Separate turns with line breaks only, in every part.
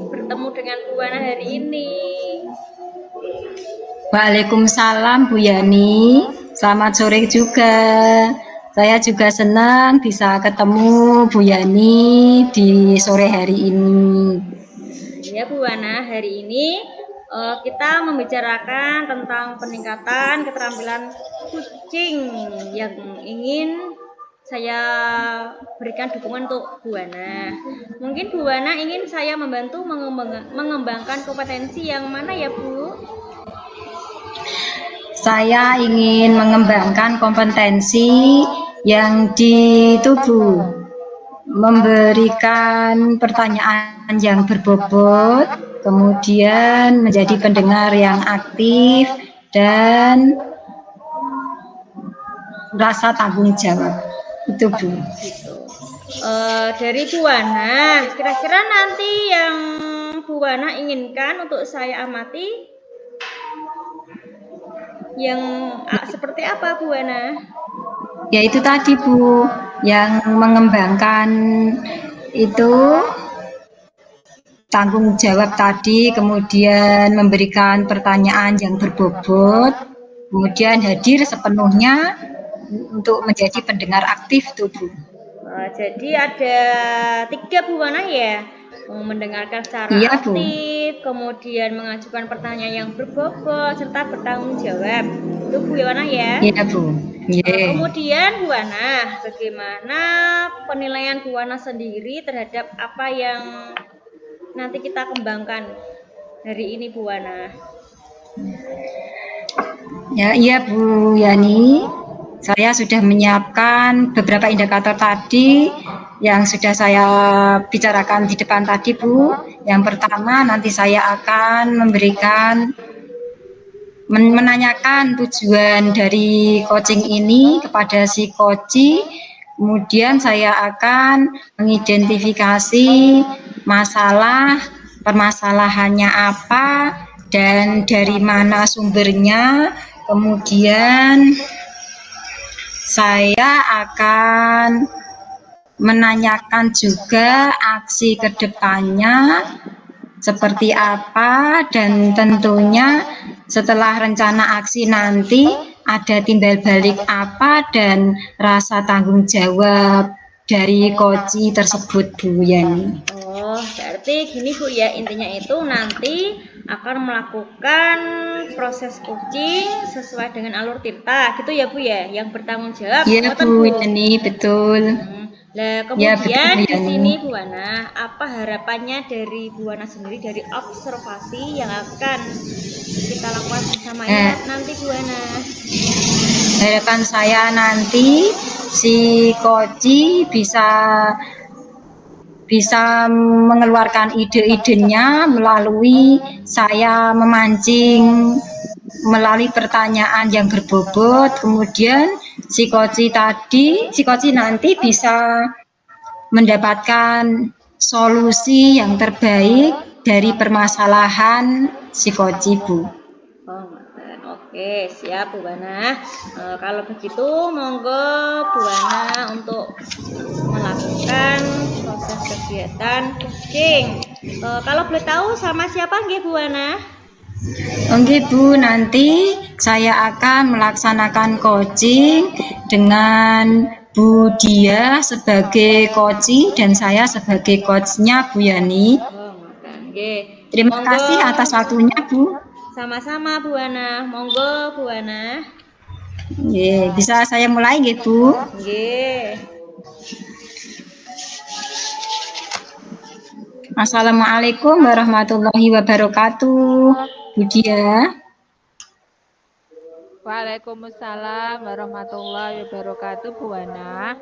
bertemu dengan Bu Wana hari ini.
Waalaikumsalam Bu Yani. Selamat sore juga. Saya juga senang bisa ketemu Bu Yani di sore hari ini.
Ya Bu Wana, hari ini kita membicarakan tentang peningkatan keterampilan kucing yang ingin saya berikan dukungan untuk Bu Wana. Mungkin Bu Wana ingin saya membantu mengembangkan kompetensi yang mana ya Bu?
Saya ingin mengembangkan kompetensi yang di tubuh, memberikan pertanyaan yang berbobot, kemudian menjadi pendengar yang aktif dan rasa tanggung jawab. Itu Bu.
Gitu. Dari Bu Wana, kira-kira nanti yang Bu Wana inginkan untuk saya amati yang seperti apa Bu Wana?
Ya itu tadi Bu, yang mengembangkan itu tanggung jawab tadi, kemudian memberikan pertanyaan yang berbobot, kemudian hadir sepenuhnya untuk menjadi pendengar aktif tuh Bu.
Jadi ada 3 Bu Wana ya, mendengarkan secara aktif, kemudian mengajukan pertanyaan yang berbobot serta bertanggung jawab. Itu Bu Wana ya?
Iya Bu. Yeah.
Kemudian Bu Wana, bagaimana penilaian Bu Wana sendiri terhadap apa yang nanti kita kembangkan hari ini Bu Wana?
Ya, iya Bu Yani. Saya sudah menyiapkan beberapa indikator tadi yang sudah saya bicarakan di depan tadi Bu. Yang pertama nanti saya akan menanyakan tujuan dari coaching ini kepada si coach. Kemudian saya akan mengidentifikasi permasalahannya apa dan dari mana sumbernya. Kemudian saya akan menanyakan juga aksi ke depannya seperti apa, dan tentunya setelah rencana aksi nanti ada timbal balik apa dan rasa tanggung jawab dari coach tersebut Bu Yani.
Oh, berarti gini Bu ya, intinya itu nanti akan melakukan proses coaching sesuai dengan alur Tirta gitu ya Bu ya, yang bertanggung jawab.
Iya Bu, ini betul.
Nah, kemudian di sini Bu Wana, apa harapannya dari Bu Wana sendiri dari observasi yang akan kita lakukan bersama ini nanti Bu Wana?
Harapan saya nanti si coach bisa mengeluarkan ide-idenya melalui saya memancing melalui pertanyaan yang berbobot, kemudian si coach nanti bisa mendapatkan solusi yang terbaik dari permasalahan si coach Bu.
Oke, siap Bu Wana. Kalau begitu monggo Bu Wana untuk melakukan proses kegiatan coaching. Kalau boleh tahu sama siapa nggih Bu Wana?
Oke Bu, nanti saya akan melaksanakan coaching dengan Bu Dia sebagai coach dan saya sebagai coachnya Bu Yani. Terima kasih atas waktunya Bu.
Sama-sama Bu Wana, monggo Bu Wana.
Bisa saya mulai nggih Bu? Assalamualaikum warahmatullahi wabarakatuh, Bu Dia.
Waalaikumsalam warahmatullahi wabarakatuh, Bu Wana.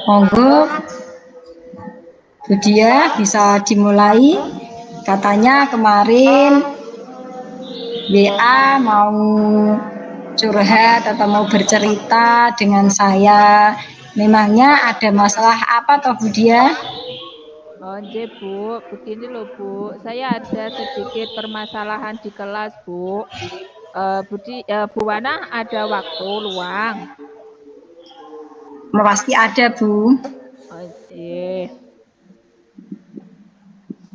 Monggo Bu Dia bisa dimulai. Katanya kemarin WA mau curhat atau mau bercerita dengan saya. Memangnya ada masalah apa toh Bu Dia?
Oh Bu, begini loh Bu, saya ada sedikit permasalahan di kelas Bu. Bu Wana ada waktu luang?
Pasti ada Bu.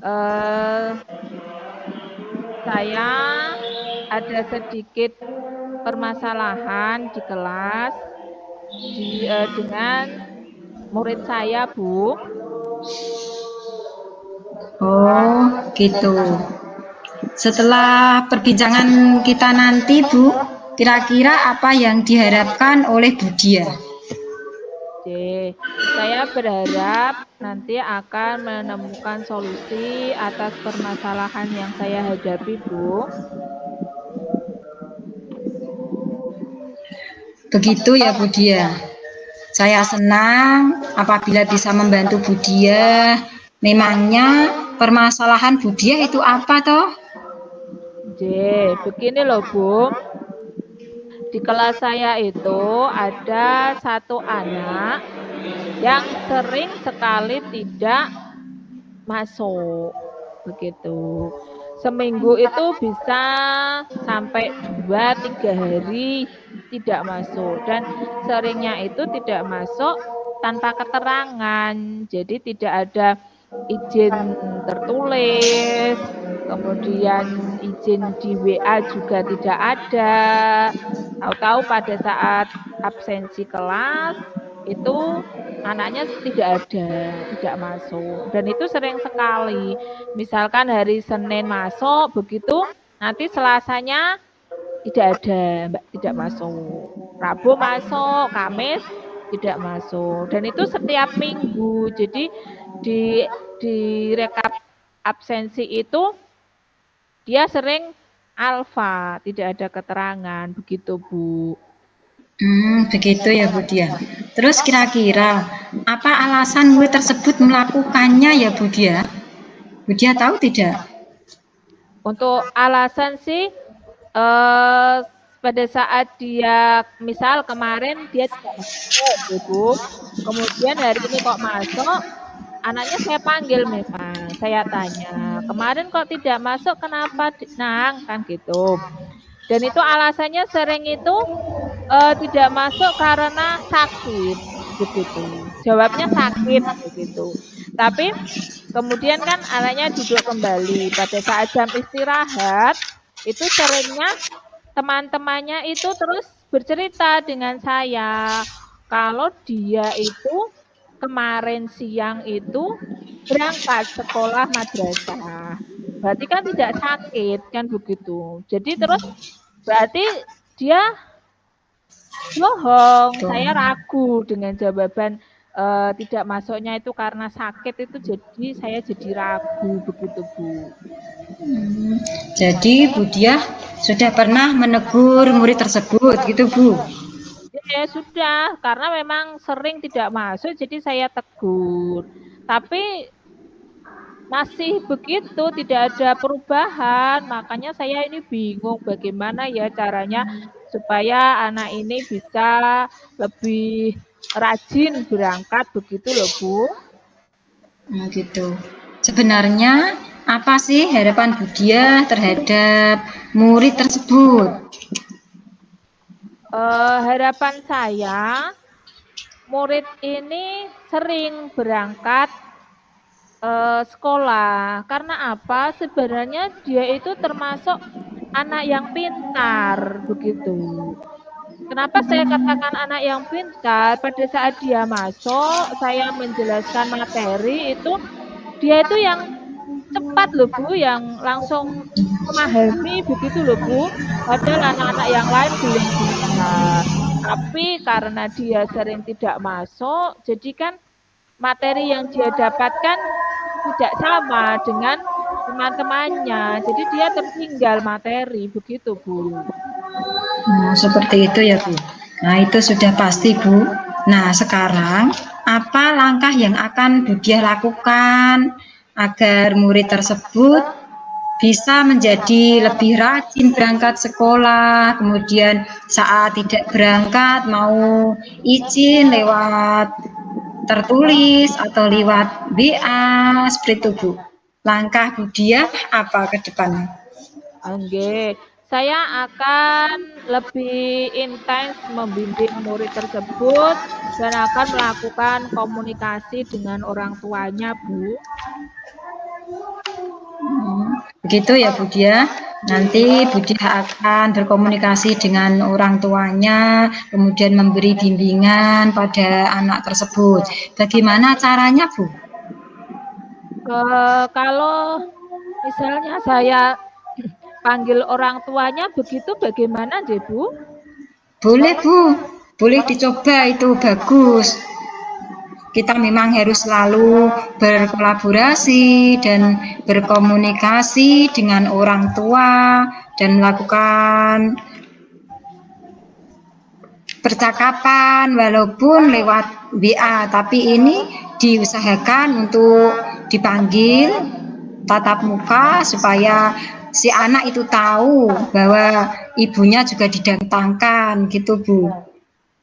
eh, saya ada sedikit permasalahan di kelas dengan murid saya, Bu.
Oh, gitu. Setelah perbincangan kita nanti, Bu, kira-kira apa yang diharapkan oleh Bu Dia?
Oke, saya berharap nanti akan menemukan solusi atas permasalahan yang saya hadapi, Bu.
Begitu ya, Bu Dia. Saya senang apabila bisa membantu Bu Dia. Memangnya permasalahan Bu Dia itu apa toh?
Begini loh, Bu. Di kelas saya itu ada satu anak yang sering sekali tidak masuk. Begitu. Seminggu itu bisa sampai 2-3 hari tidak masuk. Dan seringnya itu tidak masuk tanpa keterangan. Jadi tidak ada izin tertulis, kemudian izin di WA juga tidak ada. Tahu-tahu pada saat absensi kelas itu anaknya tidak ada, tidak masuk. Dan itu sering sekali. Misalkan hari Senin masuk, begitu nanti Selasanya tidak ada, tidak masuk. Rabu masuk, Kamis tidak masuk. Dan itu setiap minggu. Jadi di rekap absensi itu dia sering alfa, tidak ada keterangan, begitu, Bu.
Begitu ya, Bu Dia. Terus kira-kira apa alasan murid tersebut melakukannya ya, Bu Dia? Bu Dia tahu tidak?
Untuk alasan sih pada saat dia misal kemarin dia tidak masuk, Bu. Kemudian hari ini kok masuk, anaknya saya panggil memang, saya tanya, kemarin kok tidak masuk, kenapa Nang, kan gitu. Dan itu alasannya sering itu tidak masuk karena sakit, begitu. Jawabnya sakit, begitu. Tapi kemudian kan anaknya duduk kembali. Pada saat jam istirahat, itu seringnya teman-temannya itu terus bercerita dengan saya. Kalau dia itu kemarin siang itu berangkat sekolah madrasah. Berarti kan tidak sakit, kan begitu. Jadi terus berarti dia bohong. Saya ragu dengan jawaban tidak masuknya itu karena sakit itu, jadi saya jadi ragu, begitu, Bu.
Jadi Bu Dia sudah pernah menegur murid tersebut gitu, Bu?
Ya sudah, karena memang sering tidak masuk, jadi saya tegur. Tapi masih begitu, tidak ada perubahan. Makanya saya ini bingung bagaimana ya caranya supaya anak ini bisa lebih rajin berangkat, begitu loh, Bu.
Gitu. Sebenarnya apa sih harapan Bu Dia terhadap murid tersebut?
Harapan saya, murid ini sering berangkat sekolah. Karena apa? Sebenarnya dia itu termasuk anak yang pintar, begitu. Kenapa saya katakan anak yang pintar? Pada saat dia masuk, saya menjelaskan materi itu, dia itu yang cepat loh, Bu, yang langsung memahami, begitu loh, Bu. Padahal anak-anak yang lain belum bisa. Tapi karena dia sering tidak masuk, jadi kan materi yang dia dapatkan tidak sama dengan teman-temannya. Jadi dia tertinggal materi, begitu, Bu.
Seperti itu ya, Bu. Nah, itu sudah pasti, Bu. Nah, sekarang apa langkah yang akan Bu Dia lakukan agar murid tersebut bisa menjadi lebih rajin berangkat sekolah, kemudian saat tidak berangkat mau izin lewat tertulis atau lewat WA, seperti itu, Bu. Langkah Bu Dia apa ke depannya?
Oke, saya akan lebih intens membimbing murid tersebut dan akan melakukan komunikasi dengan orang tuanya, Bu.
Begitu ya Bu Dia. Nanti Bu Dia akan berkomunikasi dengan orang tuanya, kemudian memberi bimbingan pada anak tersebut. Bagaimana caranya Bu?
Kalau misalnya saya panggil orang tuanya begitu bagaimana nggih, Bu?
Boleh Bu, boleh dicoba, itu bagus. Kita memang harus selalu berkolaborasi dan berkomunikasi dengan orang tua dan melakukan percakapan walaupun lewat WA, tapi ini diusahakan untuk dipanggil tatap muka supaya si anak itu tahu bahwa ibunya juga didatangkan gitu Bu.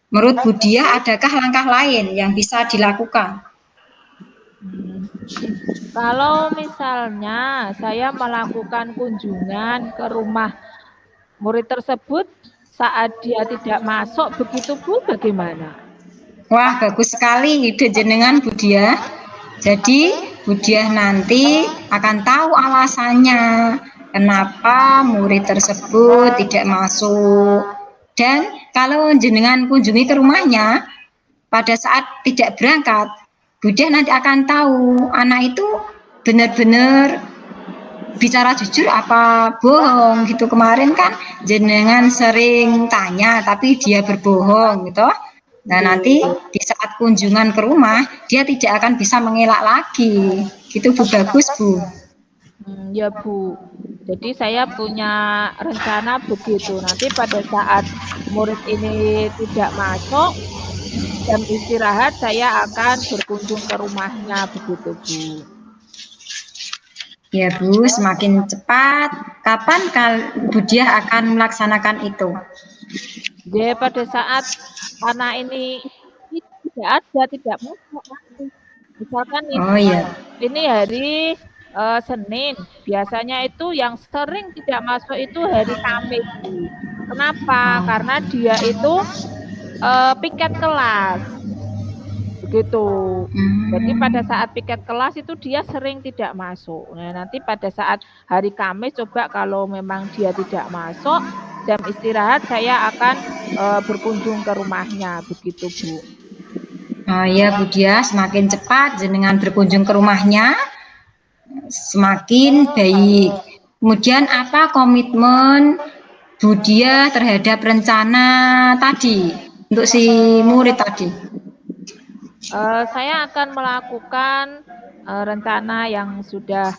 Menurut Bu Dia, adakah langkah lain yang bisa dilakukan?
Kalau misalnya saya melakukan kunjungan ke rumah murid tersebut saat dia tidak masuk, begitu Bu, bagaimana?
Wah, bagus sekali ide jenengan Bu Dia. Jadi Bu Dia nanti akan tahu alasannya kenapa murid tersebut tidak masuk. Dan kalau jenengan kunjungi ke rumahnya pada saat tidak berangkat, Bu Dia nanti akan tahu anak itu benar-benar bicara jujur apa bohong gitu. Kemarin kan jenengan sering tanya tapi dia berbohong gitu. Nah, nanti di saat kunjungan ke rumah dia tidak akan bisa mengelak lagi. Gitu Bu, bagus Bu.
Ya Bu. Jadi saya punya rencana begitu. Nanti pada saat murid ini tidak masuk, jam istirahat saya akan berkunjung ke rumahnya begitu Bu.
Ya Bu, semakin cepat. Kapan Bu Dia akan melaksanakan itu?
Jadi pada saat anak ini tidak ada, tidak masuk. Misalkan ini hari Senin, biasanya itu yang sering tidak masuk itu hari Kamis. Kenapa? Karena dia itu piket kelas. Begitu. Jadi pada saat piket kelas itu dia sering tidak masuk. Nah, nanti pada saat hari Kamis coba kalau memang dia tidak masuk, jam istirahat saya akan berkunjung ke rumahnya, begitu Bu.
Oh ya Bu Dia, semakin cepat jenengan berkunjung ke rumahnya, semakin baik. Kemudian apa komitmen Bu Dia terhadap rencana tadi untuk si murid tadi?
Saya akan melakukan rencana yang sudah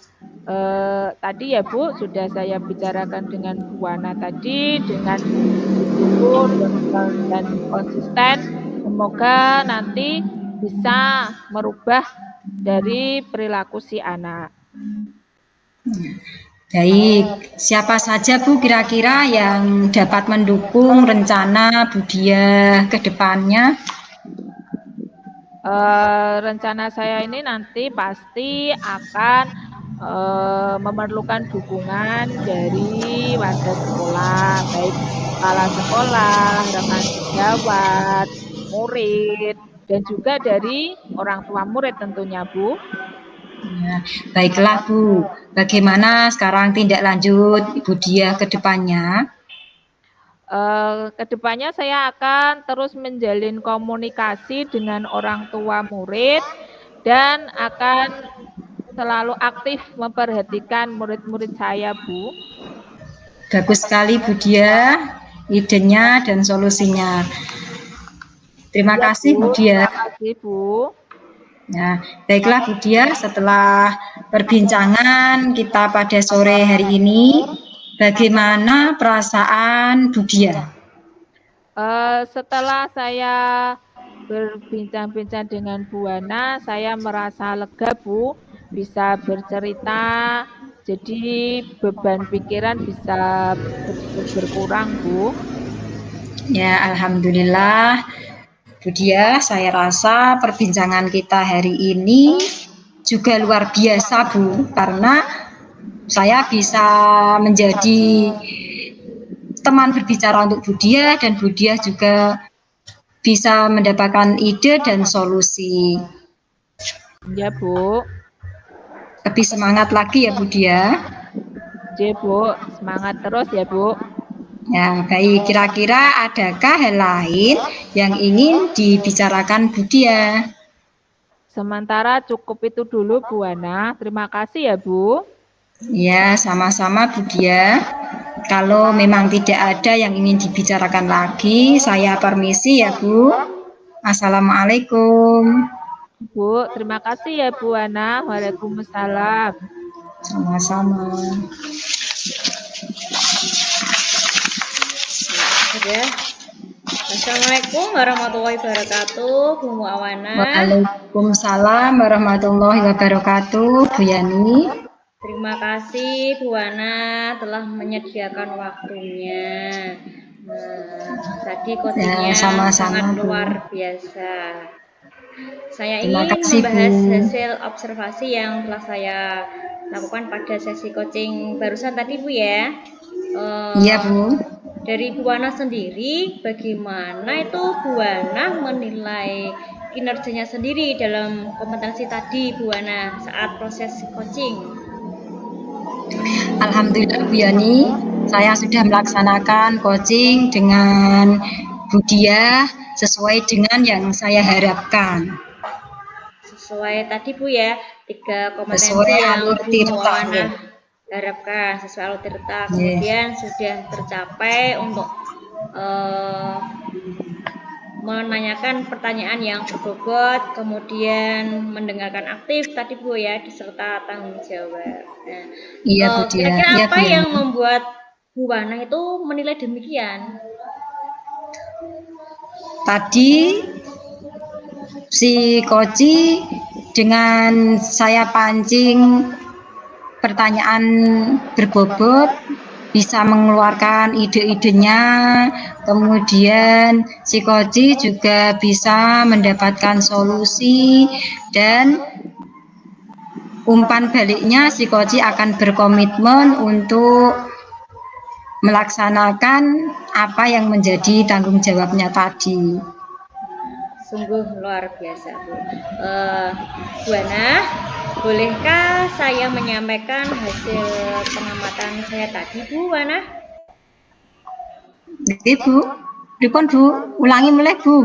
tadi ya Bu, sudah saya bicarakan dengan Bu Wana tadi, dengan jujur dan konsisten. Semoga nanti bisa merubah dari perilaku si anak.
Baik, siapa saja Bu kira-kira yang dapat mendukung rencana Bu Dia ke depannya?
Rencana saya ini nanti pasti akan memerlukan dukungan dari warga sekolah, baik kepala sekolah, rekan sejawat, murid, dan juga dari orang tua murid tentunya Bu.
Ya, baiklah Bu, bagaimana sekarang tindak lanjut Ibu Dia ke depannya?
Kedepannya saya akan terus menjalin komunikasi dengan orang tua murid dan akan selalu aktif memperhatikan murid-murid saya Bu.
Bagus sekali Bu Dia, idenya dan solusinya. Terima kasih Bu Dia.
Terima kasih Bu.
Ya, baiklah Bu Dia, setelah perbincangan kita pada sore hari ini, bagaimana perasaan Bu Dia?
Setelah saya berbincang-bincang dengan Bu Wana, saya merasa lega Bu, bisa bercerita, jadi beban pikiran bisa berkurang Bu.
Ya, alhamdulillah Bu Dia, saya rasa perbincangan kita hari ini juga luar biasa Bu, karena saya bisa menjadi teman berbicara untuk Bu Dia dan Bu Dia juga bisa mendapatkan ide dan solusi.
Ya Bu.
Lebih semangat lagi ya Bu Dia.
J, Bu. Semangat terus ya, Bu.
Ya, baik. Kira-kira adakah hal lain yang ingin dibicarakan Bu Dia?
Sementara cukup itu dulu, Bu Ana. Terima kasih ya, Bu.
Ya, sama-sama Bu Dia. Kalau memang tidak ada yang ingin dibicarakan lagi, saya permisi ya Bu. Assalamualaikum.
Bu, terima kasih ya, Bu Ana. Waalaikumsalam.
Sama-sama.
Sudah. Assalamualaikum warahmatullahi wabarakatuh, Bu Muawana.
Waalaikumsalam warahmatullahi wabarakatuh, Bu Yani.
Terima kasih Bu Ana telah menyediakan waktunya. Nah, tadi coachingnya
sama-sama,
sangat
Bu.
luar biasa. Saya
Terima
ingin
kasih,
membahas
Bu.
hasil observasi yang telah saya lakukan pada sesi coaching barusan tadi, Bu ya.
Iya, Bu.
Dari Bu Ana sendiri, bagaimana itu Bu Ana menilai kinerjanya sendiri dalam kompetensi tadi, Bu Ana, saat proses coaching?
Alhamdulillah Bu Yani, saya sudah melaksanakan coaching dengan Bu Dia sesuai dengan yang saya harapkan.
Sesuai tadi Bu ya, 3 kompetensi
Sesuai
yang
alur
Bu
tirta,
Muawana
ya.
harapkan, sesuai alur tirta.
Yes.
Kemudian sudah tercapai untuk menanyakan pertanyaan yang berbobot, kemudian mendengarkan aktif tadi Bu ya, diserta tanggung jawab. Nah,
Iya Bu Dia.
kira-kira
Iya,
apa
Bu
yang
Yani.
membuat Bu Wana itu menilai demikian?
Tadi si Koci dengan saya pancing pertanyaan berbobot bisa mengeluarkan ide-idenya, kemudian si Koci juga bisa mendapatkan solusi, dan umpan baliknya si Koci akan berkomitmen untuk melaksanakan apa yang menjadi tanggung jawabnya tadi.
Sungguh luar biasa Bu. Bu Ana, bolehkah saya menyampaikan hasil pengamatan saya tadi Bu Ana?
Bu, pripun Bu? Ulangi mulai Bu.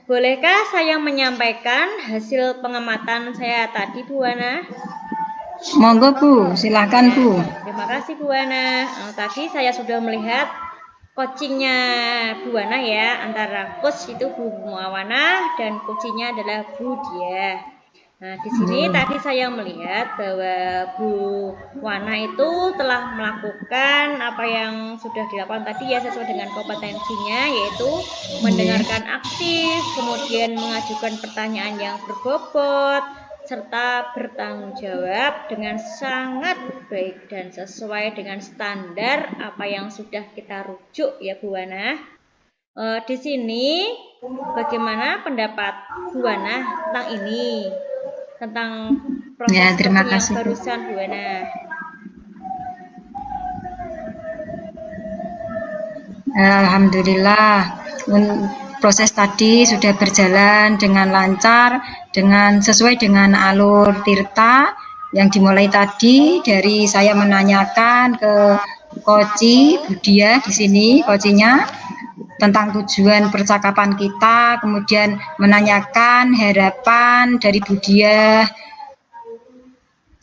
Bolehkah saya menyampaikan hasil pengamatan saya tadi Bu Ana?
Monggo Bu, silakan Bu.
Terima kasih Bu Ana. Tadi saya sudah melihat coachingnya Bu Ana ya, antara coach itu Bu Muawana dan coachingnya adalah Bu Dia. Nah, di sini tadi saya melihat bahwa Bu Wana itu telah melakukan apa yang sudah dilakukan tadi ya, sesuai dengan kompetensinya, yaitu mendengarkan aktif, kemudian mengajukan pertanyaan yang berbobot, serta bertanggung jawab dengan sangat baik dan sesuai dengan standar apa yang sudah kita rujuk ya Bu Wana. Di sini bagaimana pendapat Bu Wana tentang ini? Tentang proses
Ya, terima
coaching yang
kasih, Bu.
barusan Bu Ana.
Alhamdulillah, proses tadi sudah berjalan dengan lancar, dengan sesuai dengan alur tirta yang dimulai tadi dari saya menanyakan ke Koci Budia di sini, kocinya, tentang tujuan percakapan kita, kemudian menanyakan harapan dari Budia.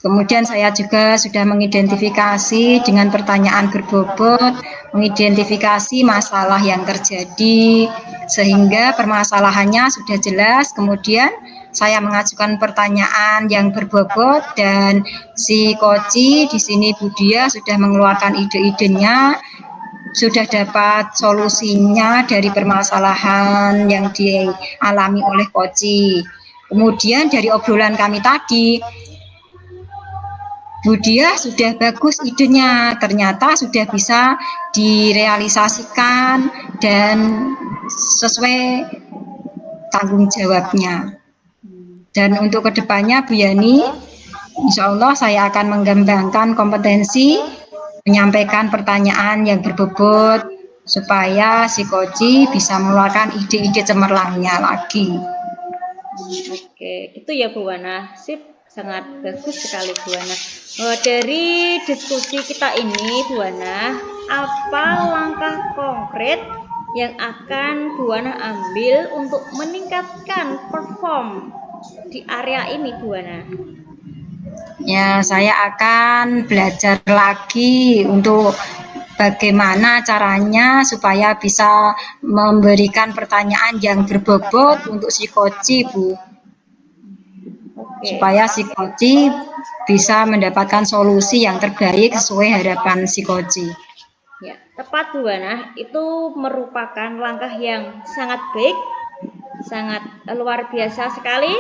Kemudian saya juga sudah mengidentifikasi dengan pertanyaan berbobot, mengidentifikasi masalah yang terjadi, sehingga permasalahannya sudah jelas. Kemudian saya mengajukan pertanyaan yang berbobot, dan si Koci di sini Budia sudah mengeluarkan ide-idenya, sudah dapat solusinya dari permasalahan yang dialami oleh Koci. Kemudian dari obrolan kami tadi, Budia sudah bagus idenya, ternyata sudah bisa direalisasikan dan sesuai tanggung jawabnya. Dan untuk kedepannya Bu Yani, insya Allah saya akan mengembangkan kompetensi menyampaikan pertanyaan yang berbobot supaya si Koci bisa mengeluarkan ide-ide cemerlangnya lagi.
Oke, itu ya Bu Wana. Sip, sangat bagus sekali Bu Wana. Dari diskusi kita ini Bu Ana, apa langkah konkret yang akan Bu Ana ambil untuk meningkatkan perform di area ini Bu Ana?
Ya, saya akan belajar lagi untuk bagaimana caranya supaya bisa memberikan pertanyaan yang berbobot untuk si coach, Bu.
Oke.
Supaya si coach bisa mendapatkan solusi yang terbaik sesuai harapan si coach.
Ya, tepat Bu Ana, itu merupakan langkah yang sangat baik, sangat luar biasa sekali.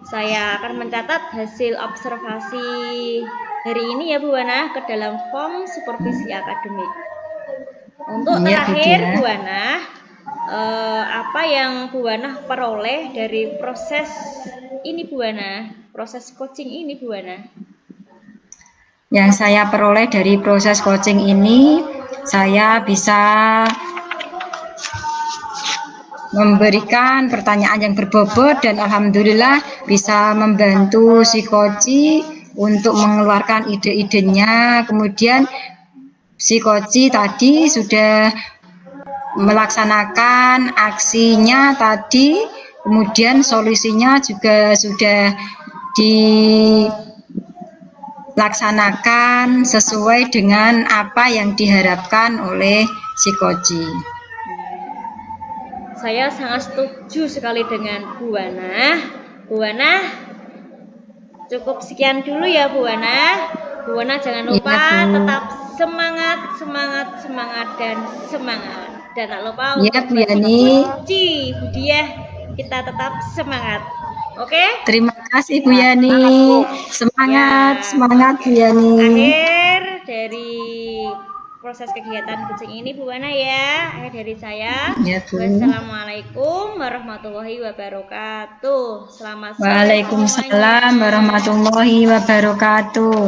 Saya akan mencatat hasil observasi hari ini ya Bu Ana ke dalam form supervisi akademik. Untuk
Iya,
terakhir
Bu, ya.
Bu Ana, apa yang Bu Ana peroleh dari proses ini Bu Ana, proses coaching ini Bu Ana?
Yang saya peroleh dari proses coaching ini, saya bisa memberikan pertanyaan yang berbobot dan alhamdulillah bisa membantu si coach untuk mengeluarkan ide-idenya. Kemudian si coach tadi sudah melaksanakan aksinya tadi, kemudian solusinya juga sudah dilaksanakan sesuai dengan apa yang diharapkan oleh si coach.
Saya sangat setuju sekali dengan Bu Ana. Bu Ana, cukup sekian dulu ya Bu Ana. Bu Ana jangan lupa tetap semangat, semangat, semangat, dan semangat. Dan tak lupa
Ya, Bu Yani.
Budi ya, kita tetap semangat. Oke?
Terima kasih Bu Yani. Semangat,
Ya.
semangat Bu Yani.
Akhir dari proses kegiatan coaching ini Bu Ana ya. Akhir dari saya.
Ya, Bu.
Wassalamualaikum warahmatullahi wabarakatuh. Selamat sore
Waalaikumsalam
semuanya.
warahmatullahi wabarakatuh.